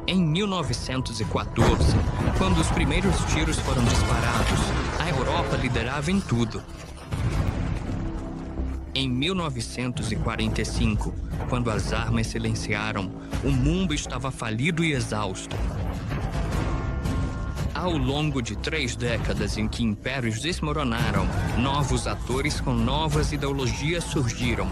Em 1914, quando os primeiros tiros foram disparados, a Europa liderava em tudo. Em 1945, quando as armas silenciaram, o mundo estava falido e exausto. Ao longo de 3 décadas em que impérios desmoronaram, novos atores com novas ideologias surgiram.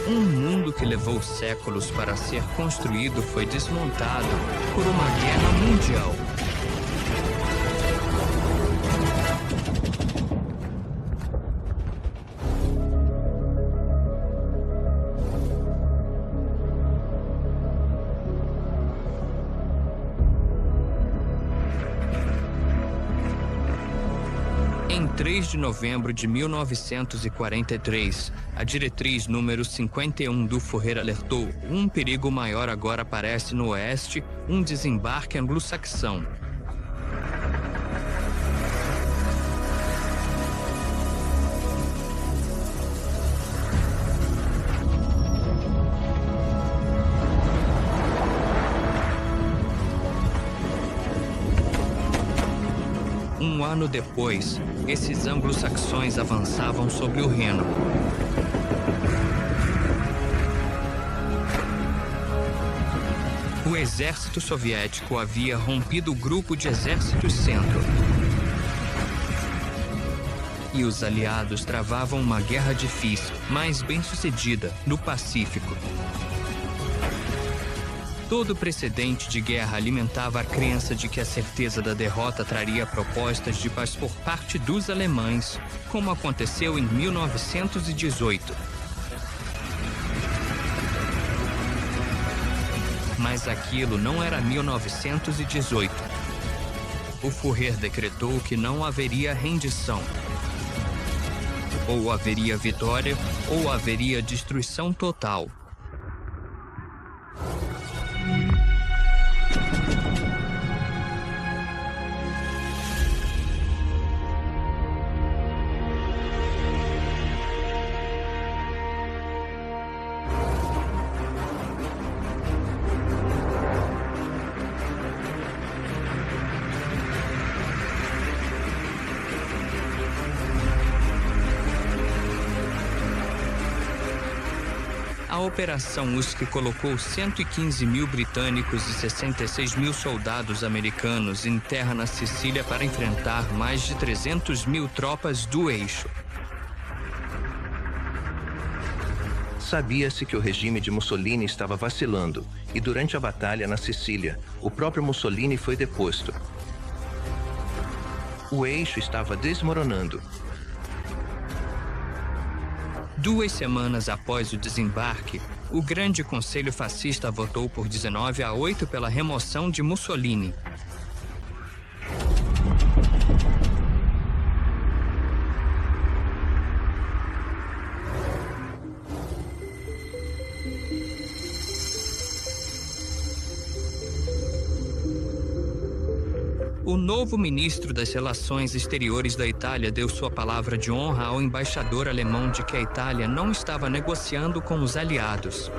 Um mundo que levou séculos para ser construído foi desmontado por uma guerra mundial. Em 3 de novembro de 1943, a diretriz número 51 do Führer alertou: um perigo maior agora aparece no oeste, um desembarque anglo-saxão. Um ano depois, esses anglo-saxões avançavam sobre o Reno. O exército soviético havia rompido o grupo de exércitos centro. E os aliados travavam uma guerra difícil, mas bem-sucedida, no Pacífico. Todo precedente de guerra alimentava a crença de que a certeza da derrota traria propostas de paz por parte dos alemães, como aconteceu em 1918. Mas aquilo não era 1918. O Führer decretou que não haveria rendição. Ou haveria vitória, ou haveria destruição total. A Operação Husky colocou 115 mil britânicos e 66 mil soldados americanos em terra na Sicília para enfrentar mais de 300 mil tropas do eixo. Sabia-se que o regime de Mussolini estava vacilando, e durante a batalha na Sicília, o próprio Mussolini foi deposto. O eixo estava desmoronando. 2 semanas após o desembarque, o Grande Conselho Fascista votou por 19-8 pela remoção de Mussolini. O novo ministro das Relações Exteriores da Itália deu sua palavra de honra ao embaixador alemão de que a Itália não estava negociando com os aliados.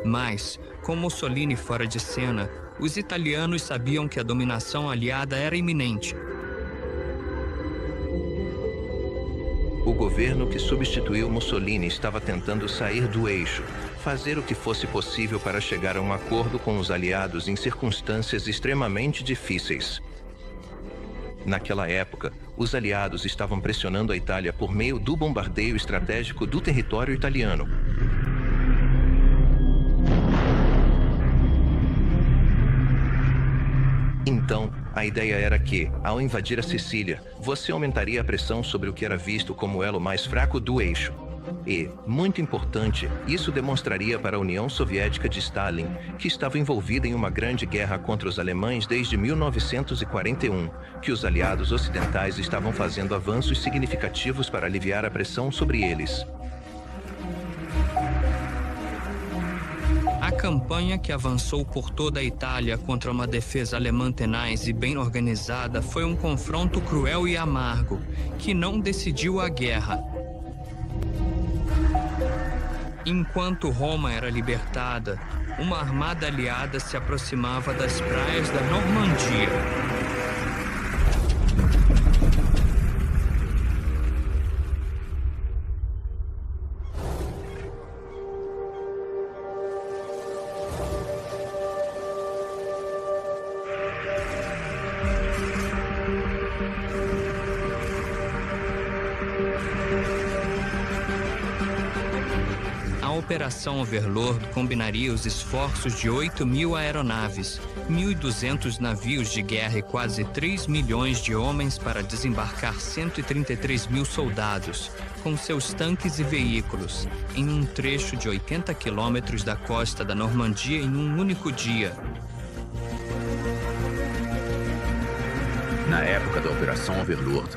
Mas, com Mussolini fora de cena, os italianos sabiam que a dominação aliada era iminente. O governo que substituiu Mussolini estava tentando sair do eixo, fazer o que fosse possível para chegar a um acordo com os aliados em circunstâncias extremamente difíceis. Naquela época, os aliados estavam pressionando a Itália por meio do bombardeio estratégico do território italiano. Então, a ideia era que, ao invadir a Sicília, você aumentaria a pressão sobre o que era visto como o elo mais fraco do eixo. E, muito importante, isso demonstraria para a União Soviética de Stalin, que estava envolvida em uma grande guerra contra os alemães desde 1941, que os aliados ocidentais estavam fazendo avanços significativos para aliviar a pressão sobre eles. A campanha, que avançou por toda a Itália contra uma defesa alemã tenaz e bem organizada, foi um confronto cruel e amargo, que não decidiu a guerra. Enquanto Roma era libertada, uma armada aliada se aproximava das praias da Normandia. A Operação Overlord combinaria os esforços de 8.000 aeronaves, 1.200 navios de guerra e quase 3 milhões de homens para desembarcar 133.000 soldados, com seus tanques e veículos, em um trecho de 80 quilômetros da costa da Normandia em um único dia. Na época da Operação Overlord,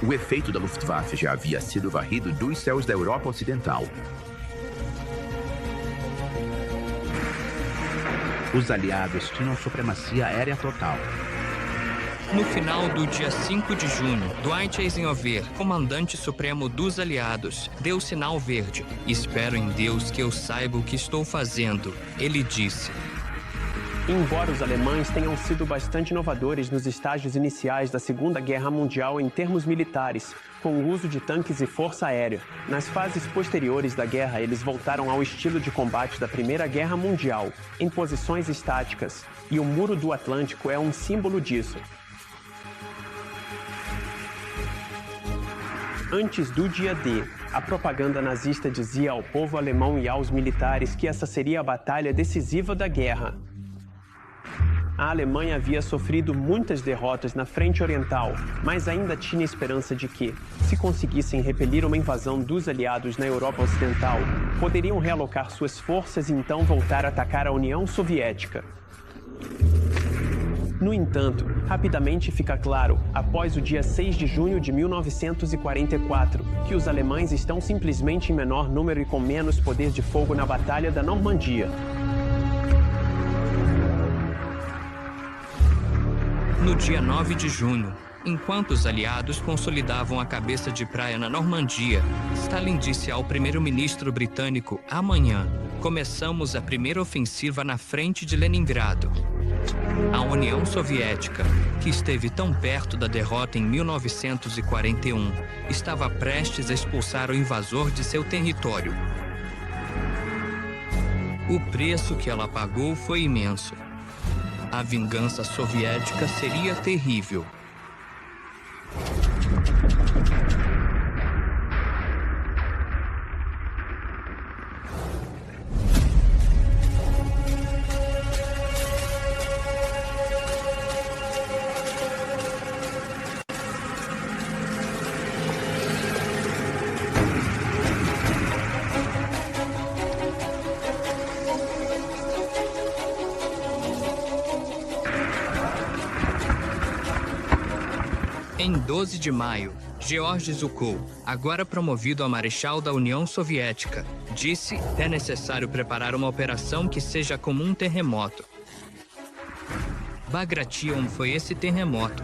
o efeito da Luftwaffe já havia sido varrido dos céus da Europa Ocidental. Os aliados tinham supremacia aérea total. No final do dia 5 de junho, Dwight Eisenhower, comandante supremo dos aliados, deu sinal verde. "Espero em Deus que eu saiba o que estou fazendo", ele disse. Embora os alemães tenham sido bastante inovadores nos estágios iniciais da Segunda Guerra Mundial em termos militares, com o uso de tanques e força aérea, nas fases posteriores da guerra eles voltaram ao estilo de combate da Primeira Guerra Mundial, em posições estáticas, e o Muro do Atlântico é um símbolo disso. Antes do dia D, a propaganda nazista dizia ao povo alemão e aos militares que essa seria a batalha decisiva da guerra. A Alemanha havia sofrido muitas derrotas na frente oriental, mas ainda tinha esperança de que, se conseguissem repelir uma invasão dos aliados na Europa Ocidental, poderiam realocar suas forças e então voltar a atacar a União Soviética. No entanto, rapidamente fica claro, após o dia 6 de junho de 1944, que os alemães estão simplesmente em menor número e com menos poder de fogo na Batalha da Normandia. No dia 9 de junho, enquanto os aliados consolidavam a cabeça de praia na Normandia, Stalin disse ao primeiro-ministro britânico: "Amanhã, começamos a primeira ofensiva na frente de Leningrado." A União Soviética, que esteve tão perto da derrota em 1941, estava prestes a expulsar o invasor de seu território. O preço que ela pagou foi imenso. A vingança soviética seria terrível. Em 12 de maio, George Zhukov, agora promovido a marechal da União Soviética, disse: "É necessário preparar uma operação que seja como um terremoto." Bagration foi esse terremoto.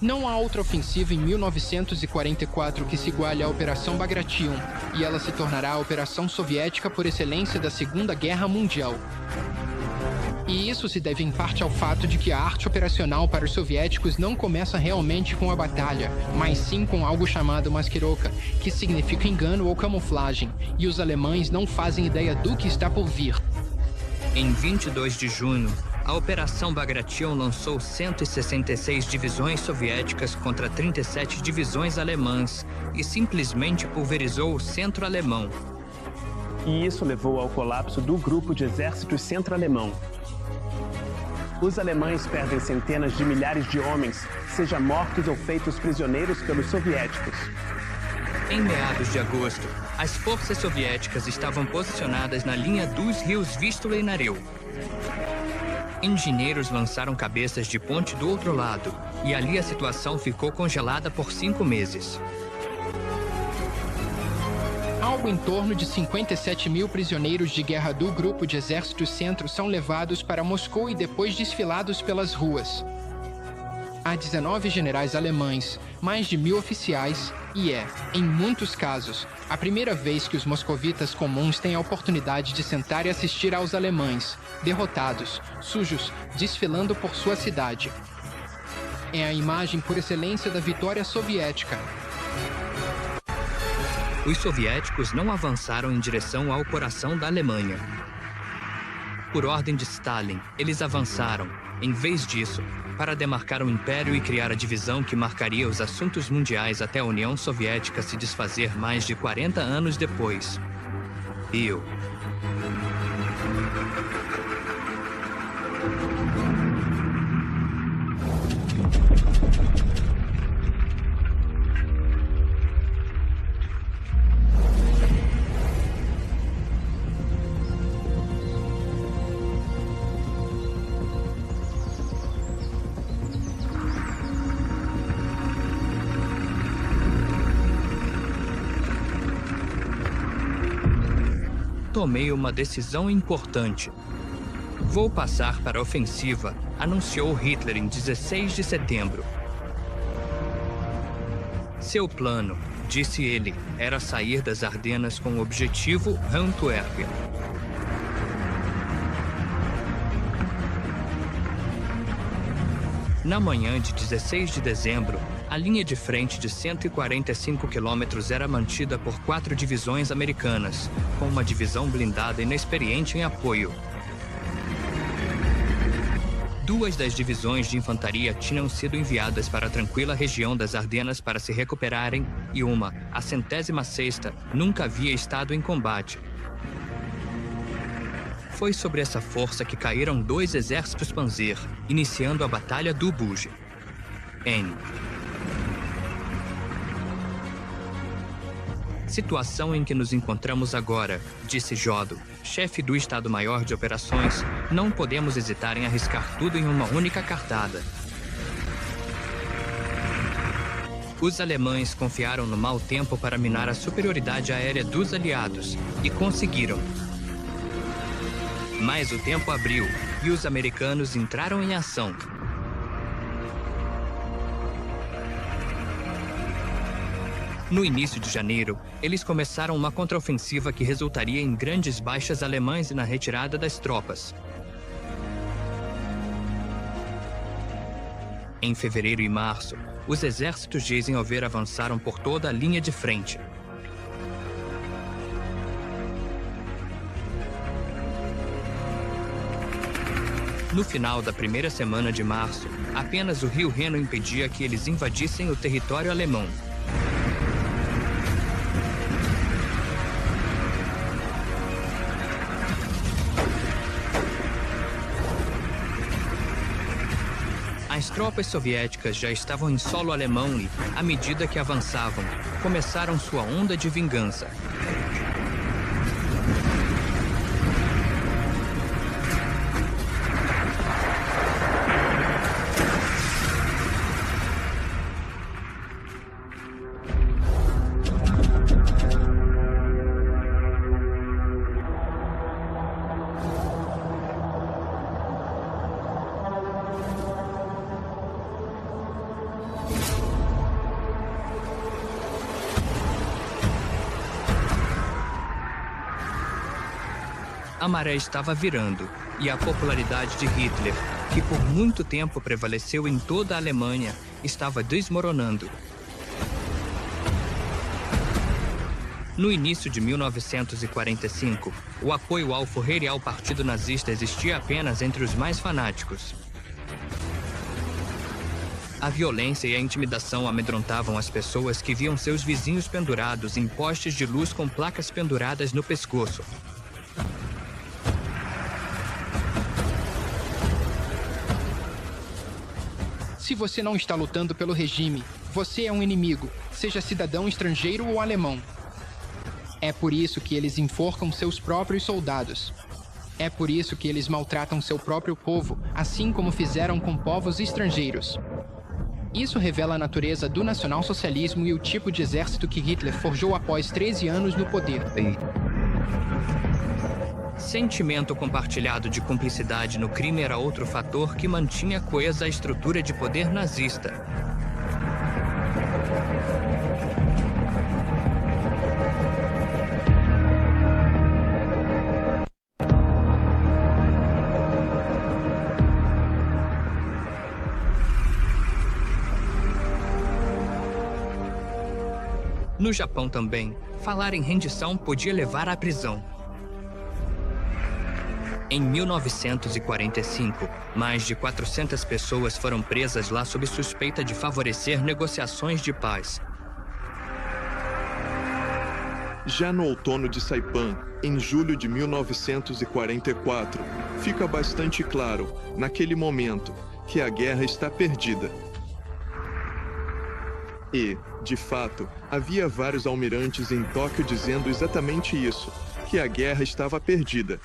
Não há outra ofensiva em 1944 que se iguale à Operação Bagration, e ela se tornará a operação soviética por excelência da Segunda Guerra Mundial. E isso se deve em parte ao fato de que a arte operacional para os soviéticos não começa realmente com a batalha, mas sim com algo chamado maskirovka, que significa engano ou camuflagem, e os alemães não fazem ideia do que está por vir. Em 22 de junho, a Operação Bagration lançou 166 divisões soviéticas contra 37 divisões alemãs e simplesmente pulverizou o centro alemão. E isso levou ao colapso do grupo de exército centro-alemão. Os alemães perdem centenas de milhares de homens, seja mortos ou feitos prisioneiros pelos soviéticos. Em meados de agosto, as forças soviéticas estavam posicionadas na linha dos rios Vístula e Nareu. Engenheiros lançaram cabeças de ponte do outro lado, e ali a situação ficou congelada por 5 meses. Algo em torno de 57 mil prisioneiros de guerra do Grupo de Exército Centro são levados para Moscou e depois desfilados pelas ruas. Há 19 generais alemães, mais de 1.000 oficiais e em muitos casos, a primeira vez que os moscovitas comuns têm a oportunidade de sentar e assistir aos alemães, derrotados, sujos, desfilando por sua cidade. É a imagem por excelência da vitória soviética. Os soviéticos não avançaram em direção ao coração da Alemanha. Por ordem de Stalin, eles avançaram, em vez disso, para demarcar o império e criar a divisão que marcaria os assuntos mundiais até a União Soviética se desfazer mais de 40 anos depois. Rio. Tomei uma decisão importante. Vou passar para a ofensiva, anunciou Hitler em 16 de setembro. Seu plano, disse ele, era sair das Ardenas com o objetivo Antwerpen. Na manhã de 16 de dezembro, a linha de frente de 145 quilômetros era mantida por 4 divisões americanas, com uma divisão blindada inexperiente em apoio. 2 das divisões de infantaria tinham sido enviadas para a tranquila região das Ardenas para se recuperarem e uma, a 106ª, nunca havia estado em combate. Foi sobre essa força que caíram 2 exércitos Panzer, iniciando a Batalha do Buge. Situação em que nos encontramos agora, disse Jodo, chefe do Estado-Maior de Operações, não podemos hesitar em arriscar tudo em uma única cartada. Os alemães confiaram no mau tempo para minar a superioridade aérea dos aliados, e conseguiram. Mas o tempo abriu, e os americanos entraram em ação. No início de janeiro, eles começaram uma contraofensiva que resultaria em grandes baixas alemãs e na retirada das tropas. Em fevereiro e março, os exércitos de Eisenhower avançaram por toda a linha de frente. No final da primeira semana de março, apenas o rio Reno impedia que eles invadissem o território alemão. As tropas soviéticas já estavam em solo alemão e, à medida que avançavam, começaram sua onda de vingança. A maré estava virando, e a popularidade de Hitler, que por muito tempo prevaleceu em toda a Alemanha, estava desmoronando. No início de 1945, o apoio ao Führer e ao partido nazista existia apenas entre os mais fanáticos. A violência e a intimidação amedrontavam as pessoas que viam seus vizinhos pendurados em postes de luz com placas penduradas no pescoço. Se você não está lutando pelo regime, você é um inimigo, seja cidadão estrangeiro ou alemão. É por isso que eles enforcam seus próprios soldados. É por isso que eles maltratam seu próprio povo, assim como fizeram com povos estrangeiros. Isso revela a natureza do nacionalsocialismo e o tipo de exército que Hitler forjou após 13 anos no poder. Sentimento compartilhado de cumplicidade no crime era outro fator que mantinha coesa a estrutura de poder nazista. No Japão também, falar em rendição podia levar à prisão. Em 1945, mais de 400 pessoas foram presas lá sob suspeita de favorecer negociações de paz. Já no outono de Saipan, em julho de 1944, fica bastante claro, naquele momento, que a guerra está perdida. E, de fato, havia vários almirantes em Tóquio dizendo exatamente isso, que a guerra estava perdida.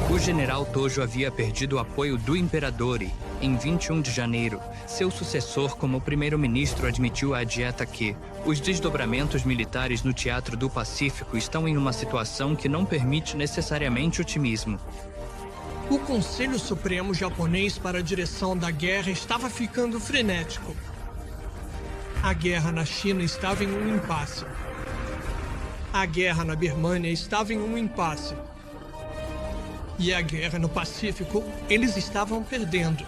O general Tojo havia perdido o apoio do imperador e, em 21 de janeiro, seu sucessor como primeiro-ministro admitiu à Dieta que os desdobramentos militares no Teatro do Pacífico estão em uma situação que não permite necessariamente otimismo. O Conselho Supremo Japonês para a direção da guerra estava ficando frenético. A guerra na China estava em um impasse. A guerra na Birmânia estava em um impasse. E a guerra no Pacífico, eles estavam perdendo.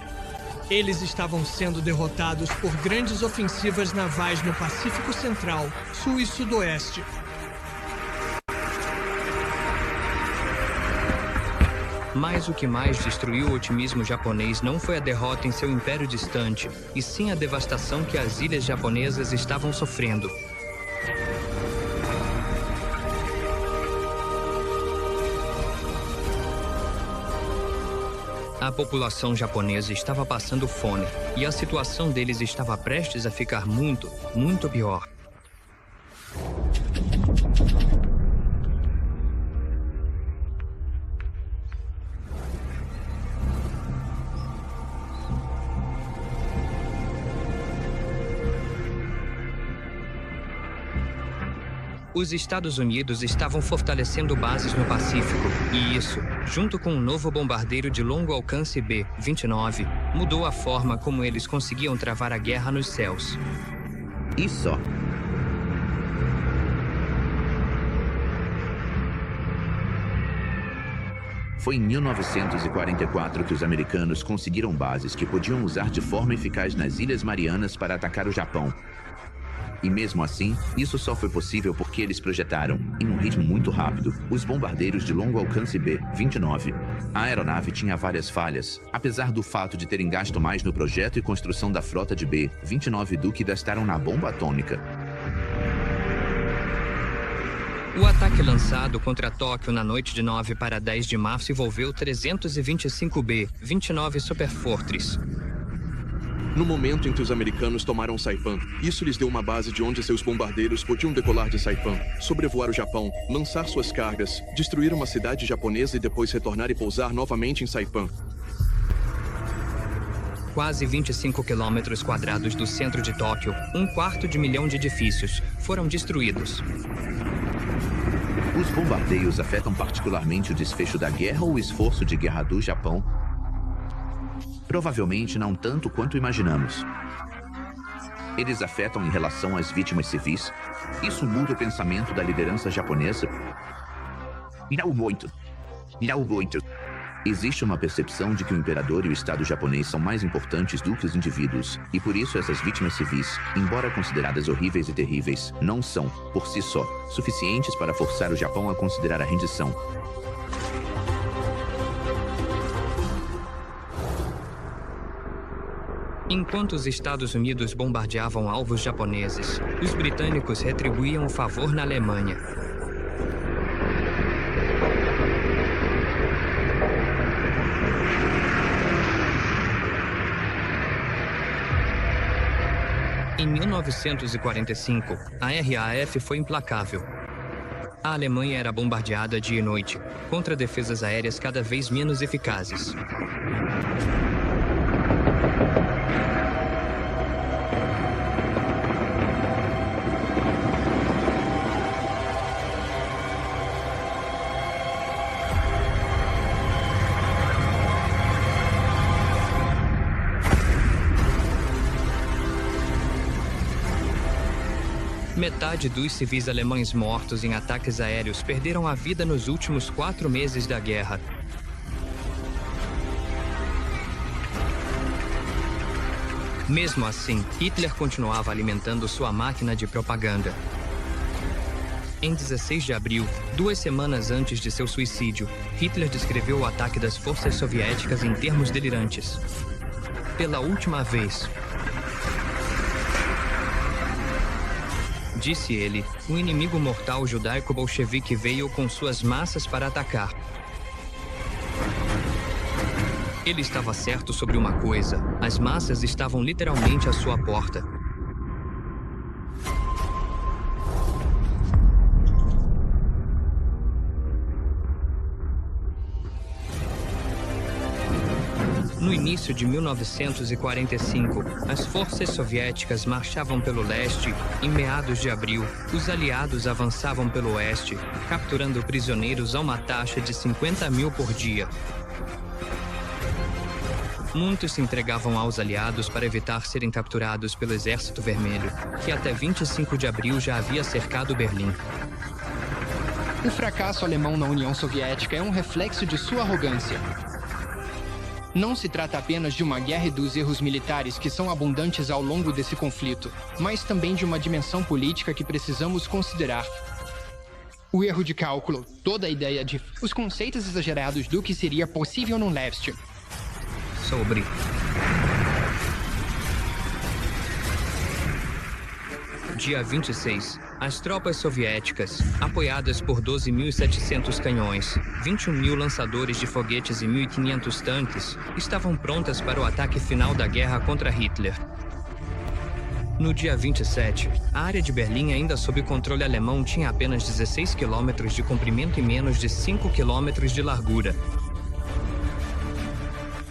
Eles estavam sendo derrotados por grandes ofensivas navais no Pacífico Central, Sul e Sudoeste. Mas o que mais destruiu o otimismo japonês não foi a derrota em seu império distante, e sim a devastação que as ilhas japonesas estavam sofrendo. A população japonesa estava passando fome, e a situação deles estava prestes a ficar muito, muito pior. Os Estados Unidos estavam fortalecendo bases no Pacífico, e isso, junto com um novo bombardeiro de longo alcance B-29, mudou a forma como eles conseguiam travar a guerra nos céus. E só. Foi em 1944 que os americanos conseguiram bases que podiam usar de forma eficaz nas Ilhas Marianas para atacar o Japão. E mesmo assim, isso só foi possível porque eles projetaram, em um ritmo muito rápido, os bombardeiros de longo alcance B-29. A aeronave tinha várias falhas, apesar do fato de terem gasto mais no projeto e construção da frota de B-29 do que gastaram na bomba atômica. O ataque lançado contra Tóquio na noite de 9 para 10 de março envolveu 325 B-29 Superfortress. No momento em que os americanos tomaram Saipan, isso lhes deu uma base de onde seus bombardeiros podiam decolar de Saipan, sobrevoar o Japão, lançar suas cargas, destruir uma cidade japonesa e depois retornar e pousar novamente em Saipan. Quase 25 quilômetros quadrados do centro de Tóquio, 250.000 de edifícios, foram destruídos. Os bombardeios afetam particularmente o desfecho da guerra ou o esforço de guerra do Japão? Provavelmente não tanto quanto imaginamos. Eles afetam em relação às vítimas civis? Isso muda o pensamento da liderança japonesa? Não muito. Não muito. Existe uma percepção de que o imperador e o Estado japonês são mais importantes do que os indivíduos, e por isso essas vítimas civis, embora consideradas horríveis e terríveis, não são, por si só, suficientes para forçar o Japão a considerar a rendição. Enquanto os Estados Unidos bombardeavam alvos japoneses, os britânicos retribuíam o favor na Alemanha. Em 1945, a RAF foi implacável. A Alemanha era bombardeada dia e noite, contra defesas aéreas cada vez menos eficazes. Metade dos civis alemães mortos em ataques aéreos perderam a vida nos últimos 4 meses da guerra. Mesmo assim, Hitler continuava alimentando sua máquina de propaganda. Em 16 de abril, 2 semanas antes de seu suicídio, Hitler descreveu o ataque das forças soviéticas em termos delirantes. Pela última vez, disse ele, o inimigo mortal judaico-bolchevique veio com suas massas para atacar. Ele estava certo sobre uma coisa: as massas estavam literalmente à sua porta. No início de 1945, as forças soviéticas marchavam pelo leste. Em meados de abril, os aliados avançavam pelo oeste, capturando prisioneiros a uma taxa de 50.000 por dia. Muitos se entregavam aos aliados para evitar serem capturados pelo Exército Vermelho, que até 25 de abril já havia cercado Berlim. O fracasso alemão na União Soviética é um reflexo de sua arrogância. Não se trata apenas de uma guerra e dos erros militares que são abundantes ao longo desse conflito, mas também de uma dimensão política que precisamos considerar. O erro de cálculo, toda a ideia de os conceitos exagerados do que seria possível no leste. Sobre dia 26, as tropas soviéticas, apoiadas por 12.700 canhões, 21.000 lançadores de foguetes e 1.500 tanques, estavam prontas para o ataque final da guerra contra Hitler. No dia 27, a área de Berlim ainda sob controle alemão tinha apenas 16 quilômetros de comprimento e menos de 5 quilômetros de largura.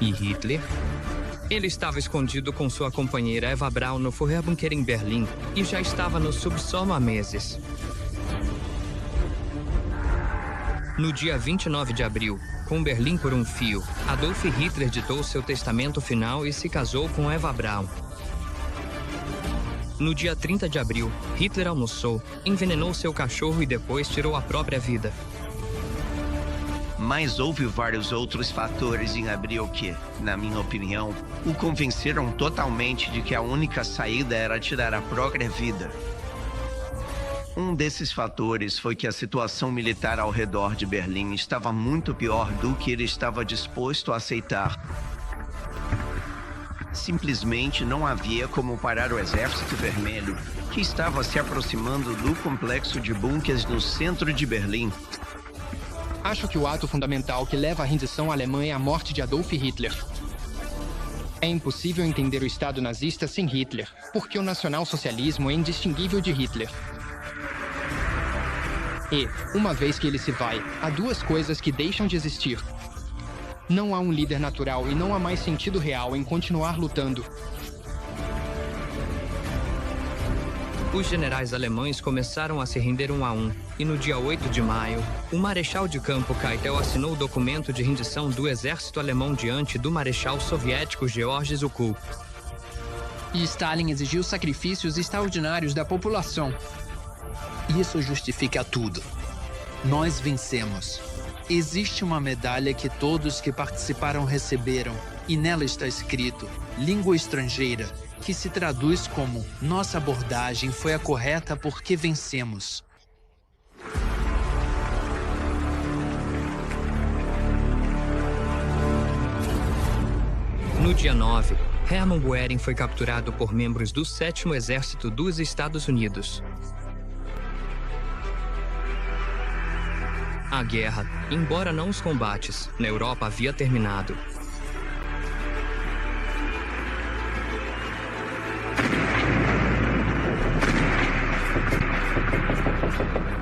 E Hitler? Ele estava escondido com sua companheira Eva Braun no Führerbunker em Berlim e já estava no subsolo há meses. No dia 29 de abril, com Berlim por um fio, Adolf Hitler ditou seu testamento final e se casou com Eva Braun. No dia 30 de abril, Hitler almoçou, envenenou seu cachorro e depois tirou a própria vida. Mas houve vários outros fatores em abril que, na minha opinião, o convenceram totalmente de que a única saída era tirar a própria vida. Um desses fatores foi que a situação militar ao redor de Berlim estava muito pior do que ele estava disposto a aceitar. Simplesmente não havia como parar o Exército Vermelho, que estava se aproximando do complexo de bunkers no centro de Berlim. Acho que o ato fundamental que leva à rendição alemã é a morte de Adolf Hitler. É impossível entender o Estado nazista sem Hitler, porque o nacionalsocialismo é indistinguível de Hitler. E, uma vez que ele se vai, há 2 coisas que deixam de existir. Não há um líder natural e não há mais sentido real em continuar lutando. Os generais alemães começaram a se render 1 a 1, e no dia 8 de maio, o marechal de campo Keitel assinou o documento de rendição do exército alemão diante do marechal soviético Georg Zhukov. E Stalin exigiu sacrifícios extraordinários da população. Isso justifica tudo. Nós vencemos. Existe uma medalha que todos que participaram receberam, e nela está escrito, língua estrangeira, que se traduz como, nossa abordagem foi a correta porque vencemos. No dia 9, Hermann Goering foi capturado por membros do 7º Exército dos Estados Unidos. A guerra, embora não os combates, na Europa havia terminado.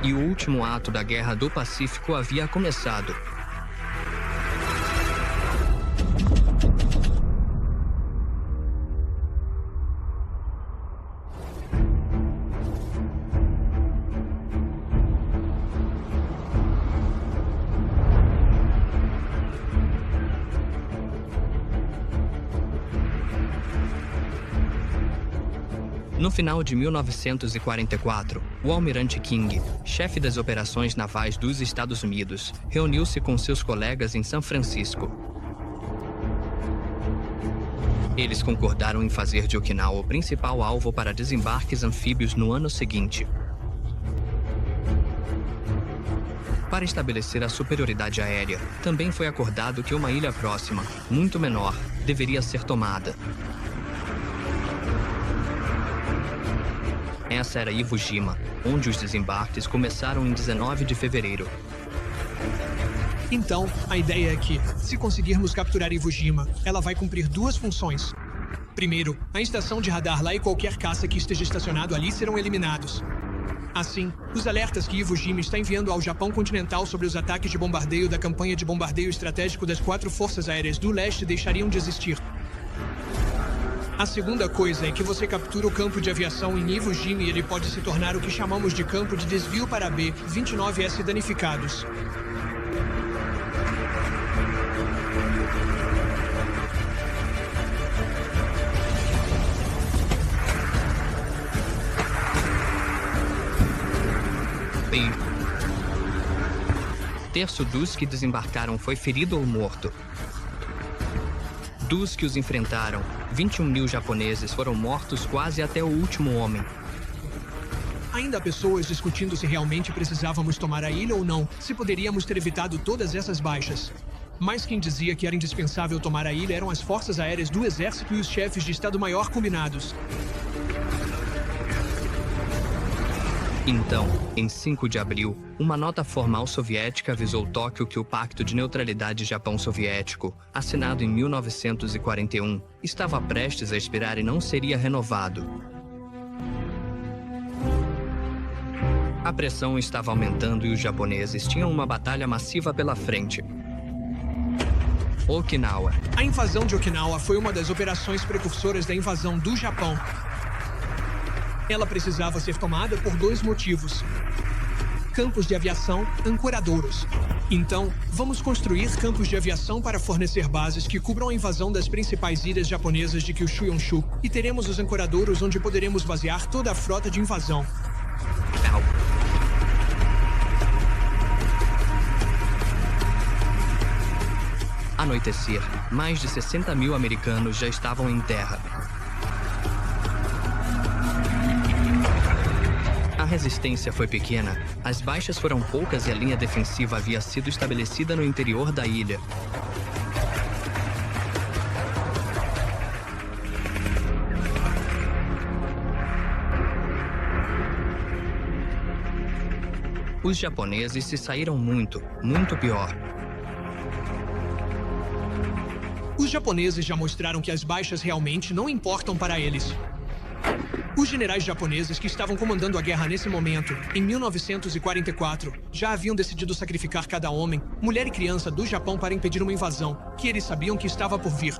E e o último ato da Guerra do Pacífico havia começado. No final de 1944, o almirante King, chefe das operações navais dos Estados Unidos, reuniu-se com seus colegas em São Francisco. Eles concordaram em fazer de Okinawa o principal alvo para desembarques anfíbios no ano seguinte. Para estabelecer a superioridade aérea, também foi acordado que uma ilha próxima, muito menor, deveria ser tomada. Essa era Iwo Jima, onde os desembarques começaram em 19 de fevereiro. Então, a ideia é que, se conseguirmos capturar Iwo Jima, ela vai cumprir duas funções. Primeiro, a estação de radar lá e qualquer caça que esteja estacionado ali serão eliminados. Assim, os alertas que Iwo Jima está enviando ao Japão continental sobre os ataques de bombardeio da campanha de bombardeio estratégico das 4 forças aéreas do leste deixariam de existir. A segunda coisa é que você captura o campo de aviação em Iwo Jima e ele pode se tornar o que chamamos de campo de desvio para B-29S danificados. Bem, terço dos que desembarcaram foi ferido ou morto. Dos que os enfrentaram, 21.000 japoneses foram mortos quase até o último homem. Ainda há pessoas discutindo se realmente precisávamos tomar a ilha ou não, se poderíamos ter evitado todas essas baixas. Mas quem dizia que era indispensável tomar a ilha eram as forças aéreas do exército e os chefes de Estado-Maior combinados. Então, em 5 de abril, uma nota formal soviética avisou Tóquio que o Pacto de Neutralidade Japão-Soviético, assinado em 1941, estava prestes a expirar e não seria renovado. A pressão estava aumentando e os japoneses tinham uma batalha massiva pela frente. Okinawa. A invasão de Okinawa foi uma das operações precursoras da invasão do Japão. Ela precisava ser tomada por 2 motivos: campos de aviação, ancoradouros. Então, vamos construir campos de aviação para fornecer bases que cubram a invasão das principais ilhas japonesas de Kyushu e Honshu, e teremos os ancoradouros onde poderemos basear toda a frota de invasão. Anoitecer, mais de 60.000 americanos já estavam em terra. A resistência foi pequena, as baixas foram poucas e a linha defensiva havia sido estabelecida no interior da ilha. Os japoneses se saíram muito pior. Os japoneses já mostraram que as baixas realmente não importam para eles. Os generais japoneses que estavam comandando a guerra nesse momento, em 1944, já haviam decidido sacrificar cada homem, mulher e criança do Japão para impedir uma invasão, que eles sabiam que estava por vir.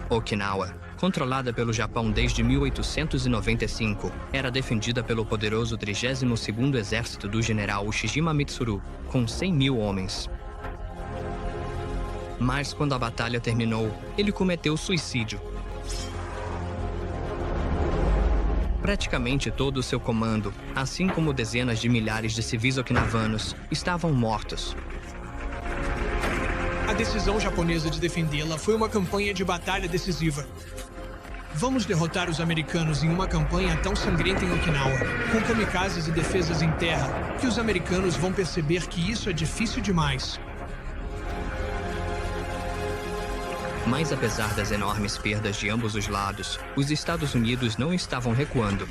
Okinawa, controlada pelo Japão desde 1895, era defendida pelo poderoso 32º Exército do general Ushijima Mitsuru, com 100.000 homens. Mas quando a batalha terminou, ele cometeu suicídio. Praticamente todo o seu comando, assim como dezenas de milhares de civis okinavanos, estavam mortos. A decisão japonesa de defendê-la foi uma campanha de batalha decisiva. Vamos derrotar os americanos em uma campanha tão sangrenta em Okinawa, com kamikazes e defesas em terra, que os americanos vão perceber que isso é difícil demais. Mas apesar das enormes perdas de ambos os lados, os Estados Unidos não estavam recuando.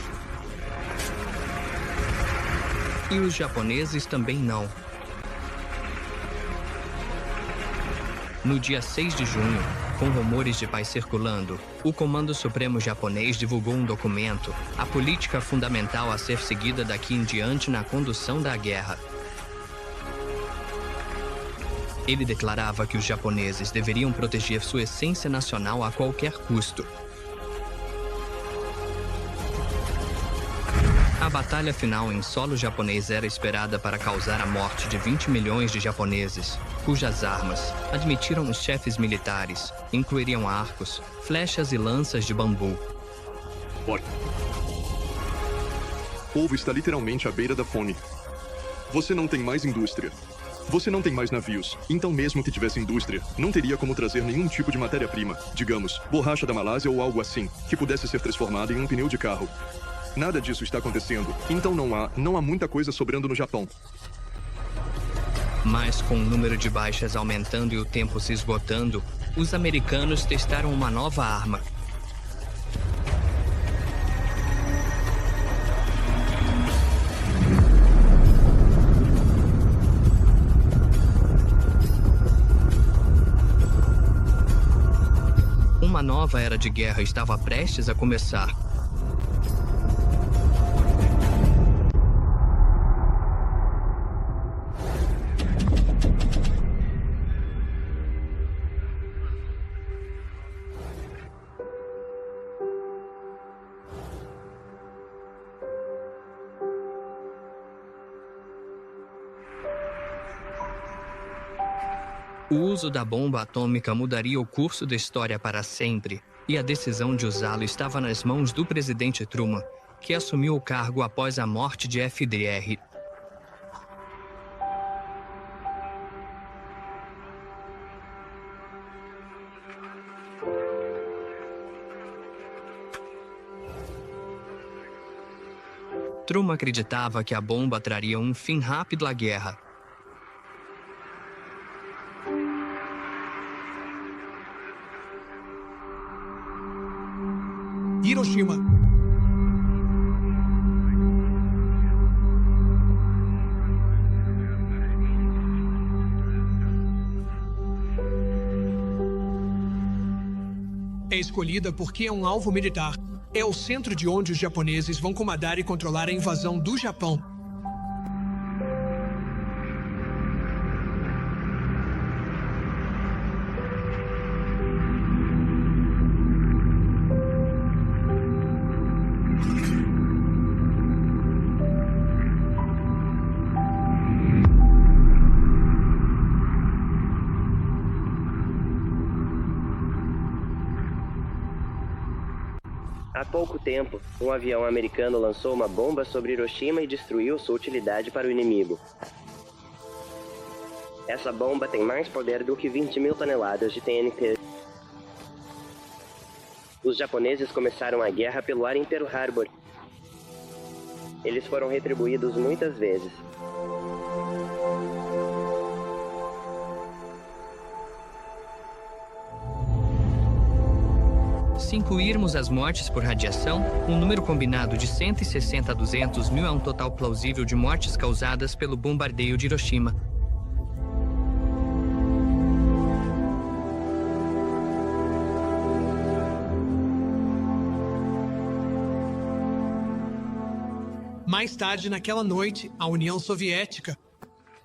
E os japoneses também não. No dia 6 de junho, com rumores de paz circulando, o Comando Supremo japonês divulgou um documento, a política fundamental a ser seguida daqui em diante na condução da guerra. Ele declarava que os japoneses deveriam proteger sua essência nacional a qualquer custo. A batalha final em solo japonês era esperada para causar a morte de 20 milhões de japoneses, cujas armas, admitiram os chefes militares, incluiriam arcos, flechas e lanças de bambu. O povo está literalmente à beira da fome. Você não tem mais indústria. Você não tem mais navios. Então, mesmo que tivesse indústria, não teria como trazer nenhum tipo de matéria-prima, digamos, borracha da Malásia ou algo assim, que pudesse ser transformada em um pneu de carro. Nada disso está acontecendo, então não há muita coisa sobrando no Japão. Mas com o número de baixas aumentando e o tempo se esgotando, os americanos testaram uma nova arma. Uma nova era de guerra estava prestes a começar. O uso da bomba atômica mudaria o curso da história para sempre, e a decisão de usá-lo estava nas mãos do presidente Truman, que assumiu o cargo após a morte de FDR. Truman acreditava que a bomba traria um fim rápido à guerra. Hiroshima. É escolhida porque é um alvo militar. É o centro de onde os japoneses vão comandar e controlar a invasão do Japão. Há pouco tempo, um avião americano lançou uma bomba sobre Hiroshima e destruiu sua utilidade para o inimigo. Essa bomba tem mais poder do que 20.000 toneladas de TNT. Os japoneses começaram a guerra pelo ar em Pearl Harbor. Eles foram retribuídos muitas vezes. Se incluirmos as mortes por radiação, um número combinado de 160 a 200 mil é um total plausível de mortes causadas pelo bombardeio de Hiroshima. Mais tarde naquela noite, a União Soviética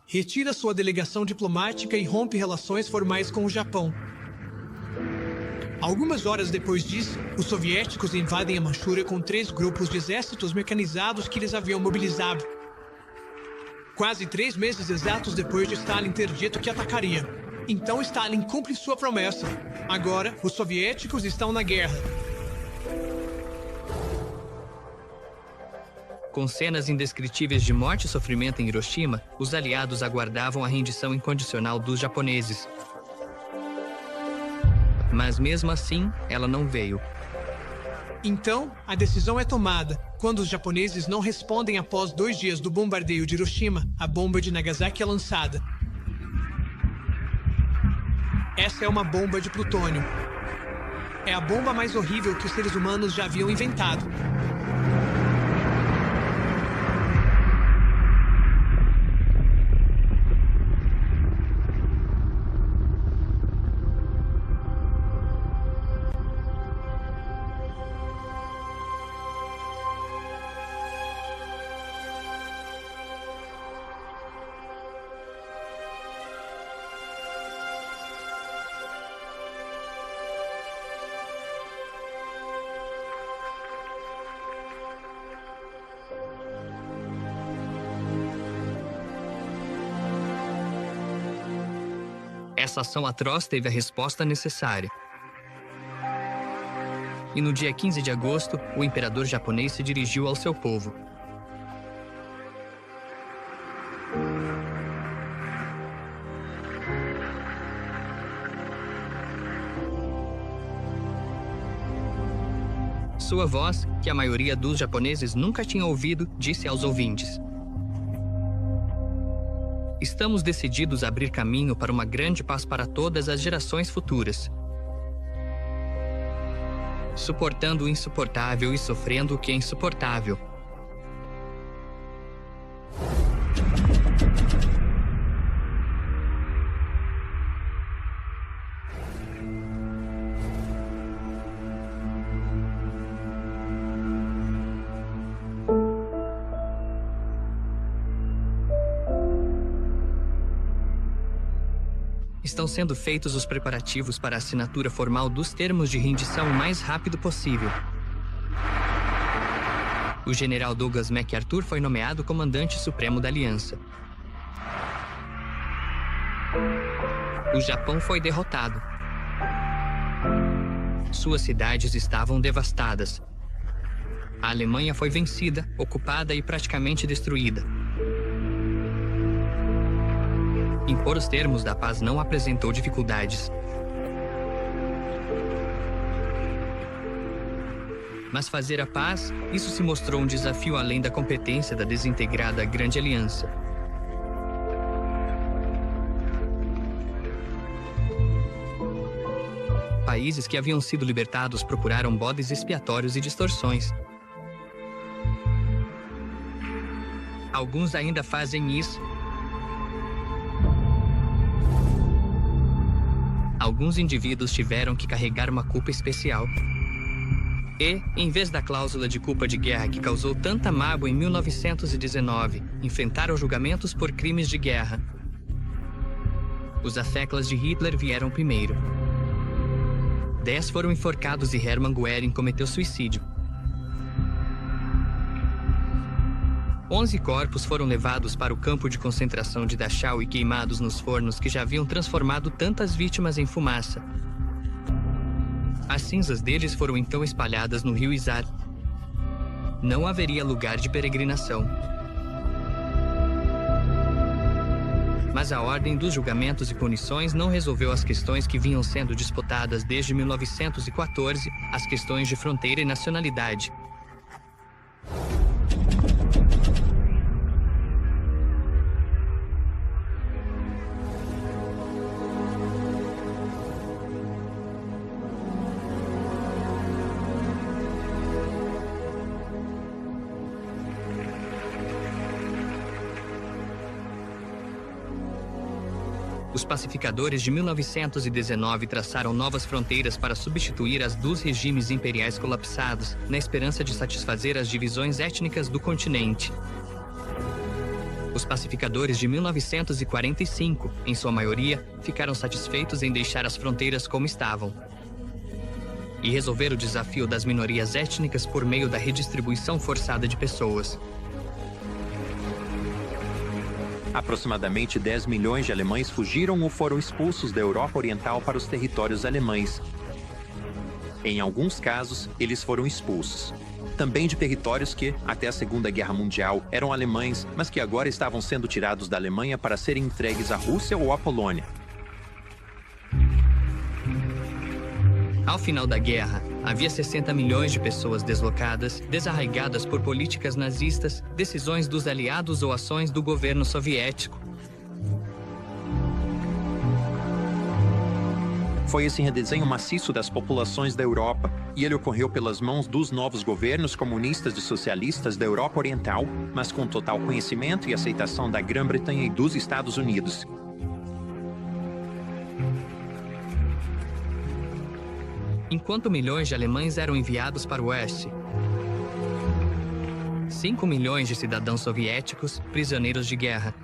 retira sua delegação diplomática e rompe relações formais com o Japão. Algumas horas depois disso, os soviéticos invadem a Manchúria com 3 grupos de exércitos mecanizados que eles haviam mobilizado. Quase 3 meses exatos depois de Stalin ter dito que atacaria. Então Stalin cumpre sua promessa. Agora, os soviéticos estão na guerra. Com cenas indescritíveis de morte e sofrimento em Hiroshima, os aliados aguardavam a rendição incondicional dos japoneses. Mas mesmo assim, ela não veio. Então, a decisão é tomada. Quando os japoneses não respondem após 2 dias do bombardeio de Hiroshima, a bomba de Nagasaki é lançada. Essa é uma bomba de plutônio. É a bomba mais horrível que os seres humanos já haviam inventado. Essa ação atroz teve a resposta necessária. E no dia 15 de agosto, o imperador japonês se dirigiu ao seu povo. Sua voz, que a maioria dos japoneses nunca tinha ouvido, disse aos ouvintes: "Estamos decididos a abrir caminho para uma grande paz para todas as gerações futuras. Suportando o insuportável e sofrendo o que é insuportável. Estão sendo feitos os preparativos para a assinatura formal dos termos de rendição o mais rápido possível. O general Douglas MacArthur foi nomeado comandante supremo da aliança. O Japão foi derrotado. Suas cidades estavam devastadas. A Alemanha foi vencida, ocupada e praticamente destruída. Impor os termos da paz não apresentou dificuldades. Mas fazer a paz, isso se mostrou um desafio além da competência da desintegrada Grande Aliança. Países que haviam sido libertados procuraram bodes expiatórios e distorções. Alguns ainda fazem isso. Alguns indivíduos tiveram que carregar uma culpa especial. E, em vez da cláusula de culpa de guerra que causou tanta mágoa em 1919, enfrentaram julgamentos por crimes de guerra. Os afeclas de Hitler vieram primeiro. 10 foram enforcados e Hermann Goering cometeu suicídio. 11 corpos foram levados para o campo de concentração de Dachau e queimados nos fornos que já haviam transformado tantas vítimas em fumaça. As cinzas deles foram então espalhadas no rio Isar. Não haveria lugar de peregrinação. Mas a ordem dos julgamentos e punições não resolveu as questões que vinham sendo disputadas desde 1914, as questões de fronteira e nacionalidade. Os pacificadores de 1919 traçaram novas fronteiras para substituir as dos regimes imperiais colapsados, na esperança de satisfazer as divisões étnicas do continente. Os pacificadores de 1945, em sua maioria, ficaram satisfeitos em deixar as fronteiras como estavam e resolver o desafio das minorias étnicas por meio da redistribuição forçada de pessoas. Aproximadamente 10 milhões de alemães fugiram ou foram expulsos da Europa Oriental para os territórios alemães. Em alguns casos, eles foram expulsos. Também de territórios que, até a Segunda Guerra Mundial, eram alemães, mas que agora estavam sendo tirados da Alemanha para serem entregues à Rússia ou à Polônia. Ao final da guerra, havia 60 milhões de pessoas deslocadas, desarraigadas por políticas nazistas, decisões dos aliados ou ações do governo soviético. Foi esse redesenho maciço das populações da Europa, e ele ocorreu pelas mãos dos novos governos comunistas e socialistas da Europa Oriental, mas com total conhecimento e aceitação da Grã-Bretanha e dos Estados Unidos. Enquanto milhões de alemães eram enviados para o oeste, 5 milhões de cidadãos soviéticos, prisioneiros de guerra,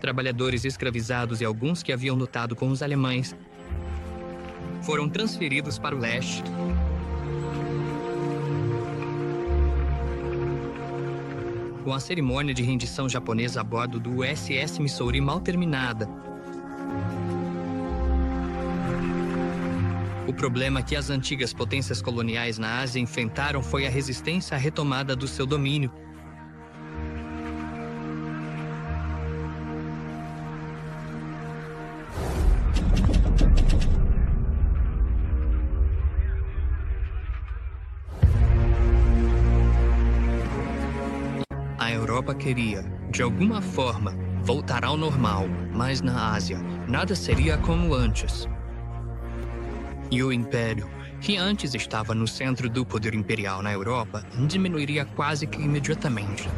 trabalhadores escravizados e alguns que haviam lutado com os alemães, foram transferidos para o leste. Com a cerimônia de rendição japonesa a bordo do USS Missouri mal terminada, O problema que as antigas potências coloniais na Ásia enfrentaram foi a resistência à retomada do seu domínio. A Europa queria, de alguma forma, voltar ao normal, mas na Ásia, nada seria como antes. E o Império, que antes estava no centro do poder imperial na Europa, diminuiria quase que imediatamente.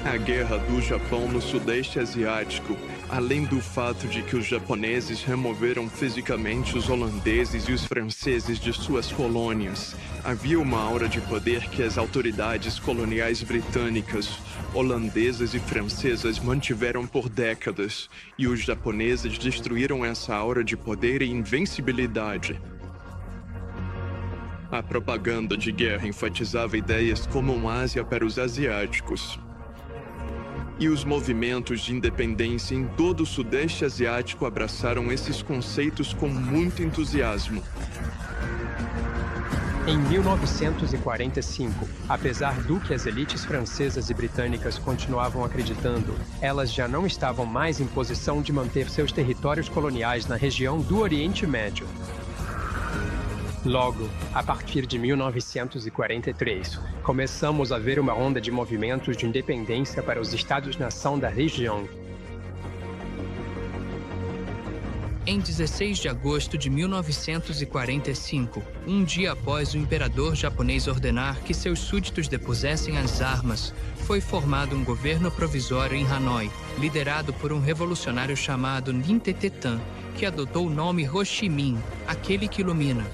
A guerra do Japão no Sudeste Asiático, além do fato de que os japoneses removeram fisicamente os holandeses e os franceses de suas colônias, havia uma aura de poder que as autoridades coloniais britânicas, holandesas e francesas mantiveram por décadas, e os japoneses destruíram essa aura de poder e invencibilidade. A propaganda de guerra enfatizava ideias como uma Ásia para os asiáticos. E os movimentos de independência em todo o Sudeste Asiático abraçaram esses conceitos com muito entusiasmo. Em 1945, apesar do que as elites francesas e britânicas continuavam acreditando, elas já não estavam mais em posição de manter seus territórios coloniais na região do Oriente Médio. Logo, a partir de 1943, começamos a ver uma onda de movimentos de independência para os Estados-nação da região. Em 16 de agosto de 1945, um dia após o imperador japonês ordenar que seus súditos depusessem as armas, foi formado um governo provisório em Hanoi, liderado por um revolucionário chamado Ninh Tê-Tan, que adotou o nome Ho Chi Minh, aquele que ilumina.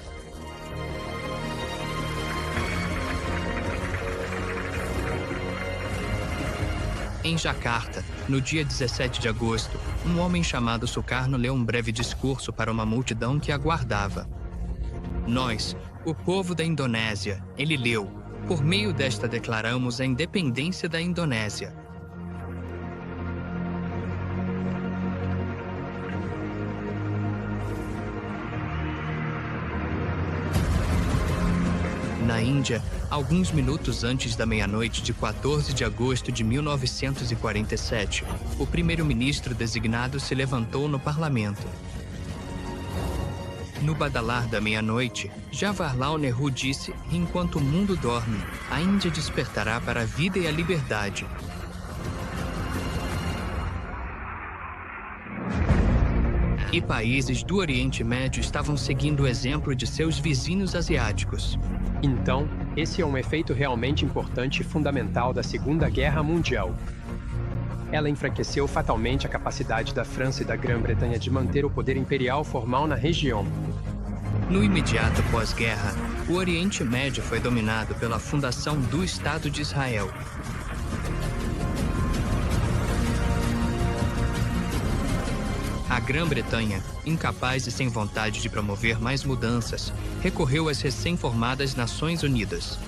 Em Jacarta, no dia 17 de agosto, um homem chamado Sukarno leu um breve discurso para uma multidão que aguardava. Nós, o povo da Indonésia, ele leu, por meio desta declaramos a independência da Indonésia. Na Índia, alguns minutos antes da meia-noite de 14 de agosto de 1947, o primeiro-ministro designado se levantou no parlamento. No badalar da meia-noite, Jawaharlal Nehru disse: enquanto o mundo dorme, a Índia despertará para a vida e a liberdade. E países do Oriente Médio estavam seguindo o exemplo de seus vizinhos asiáticos. Então, esse é um efeito realmente importante e fundamental da Segunda Guerra Mundial. Ela enfraqueceu fatalmente a capacidade da França e da Grã-Bretanha de manter o poder imperial formal na região. No imediato pós-guerra, o Oriente Médio foi dominado pela fundação do Estado de Israel. A Grã-Bretanha, incapaz e sem vontade de promover mais mudanças, recorreu às recém-formadas Nações Unidas.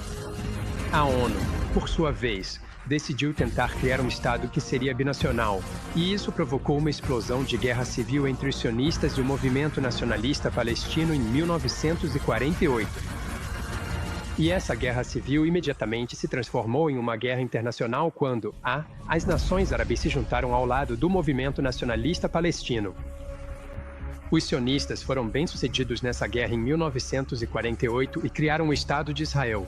A ONU, por sua vez, decidiu tentar criar um Estado que seria binacional, e isso provocou uma explosão de guerra civil entre os sionistas e o movimento nacionalista palestino em 1948. E essa guerra civil imediatamente se transformou em uma guerra internacional quando as nações árabes se juntaram ao lado do movimento nacionalista palestino. Os sionistas foram bem-sucedidos nessa guerra em 1948 e criaram o Estado de Israel.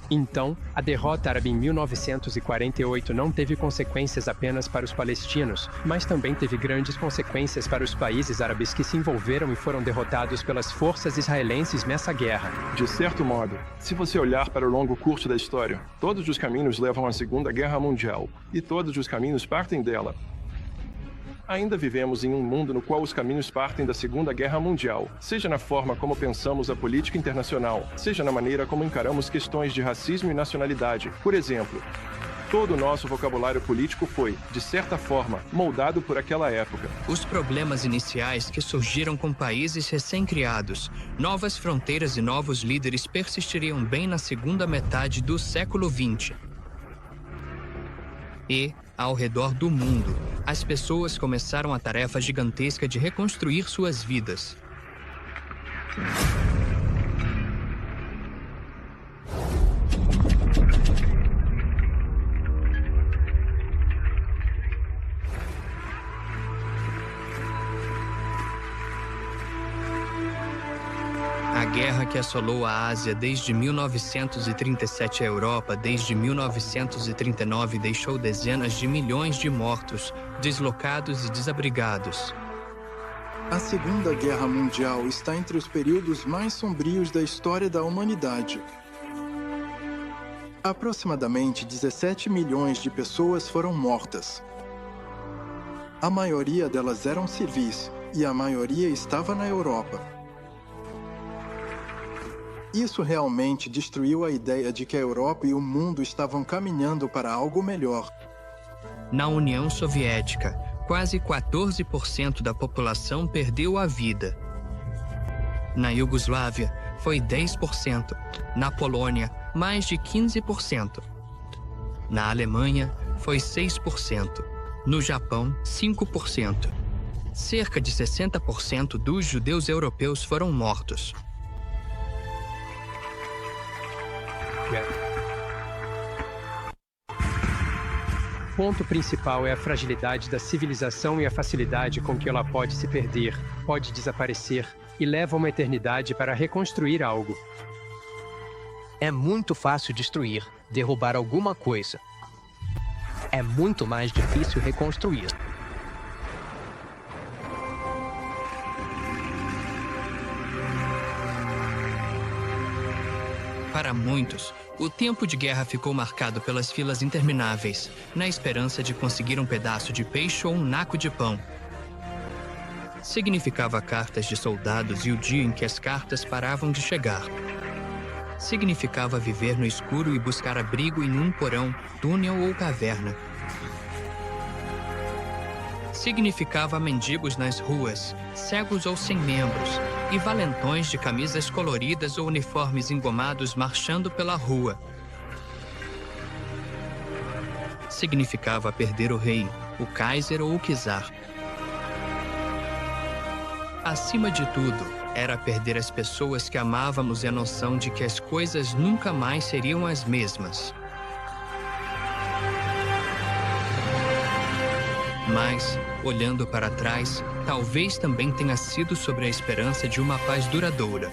Então, a derrota árabe em 1948 não teve consequências apenas para os palestinos, mas também teve grandes consequências para os países árabes que se envolveram e foram derrotados pelas forças israelenses nessa guerra. De certo modo, se você olhar para o longo curso da história, todos os caminhos levam à Segunda Guerra Mundial, e todos os caminhos partem dela. Ainda vivemos em um mundo no qual os caminhos partem da Segunda Guerra Mundial, seja na forma como pensamos a política internacional, seja na maneira como encaramos questões de racismo e nacionalidade. Por exemplo, todo o nosso vocabulário político foi, de certa forma, moldado por aquela época. Os problemas iniciais que surgiram com países recém-criados, novas fronteiras e novos líderes persistiriam bem na segunda metade do século XX. E, ao redor do mundo, as pessoas começaram a tarefa gigantesca de reconstruir suas vidas. A guerra que assolou a Ásia desde 1937 a Europa desde 1939 deixou dezenas de milhões de mortos, deslocados e desabrigados. A Segunda Guerra Mundial está entre os períodos mais sombrios da história da humanidade. Aproximadamente 17 milhões de pessoas foram mortas. A maioria delas eram civis e a maioria estava na Europa. Isso realmente destruiu a ideia de que a Europa e o mundo estavam caminhando para algo melhor. Na União Soviética, quase 14% da população perdeu a vida. Na Iugoslávia, foi 10%. Na Polônia, mais de 15%. Na Alemanha, foi 6%. No Japão, 5%. Cerca de 60% dos judeus europeus foram mortos. O ponto principal é a fragilidade da civilização e a facilidade com que ela pode se perder, pode desaparecer e leva uma eternidade para reconstruir algo. É muito fácil destruir, derrubar alguma coisa. É muito mais difícil reconstruir. Para muitos, o tempo de guerra ficou marcado pelas filas intermináveis, na esperança de conseguir um pedaço de peixe ou um naco de pão. Significava cartas de soldados e o dia em que as cartas paravam de chegar. Significava viver no escuro e buscar abrigo em um porão, túnel ou caverna. Significava mendigos nas ruas, cegos ou sem membros, e valentões de camisas coloridas ou uniformes engomados marchando pela rua. Significava perder o rei, o Kaiser ou o czar. Acima de tudo, era perder as pessoas que amávamos e a noção de que as coisas nunca mais seriam as mesmas. Mas, olhando para trás, talvez também tenha sido sobre a esperança de uma paz duradoura.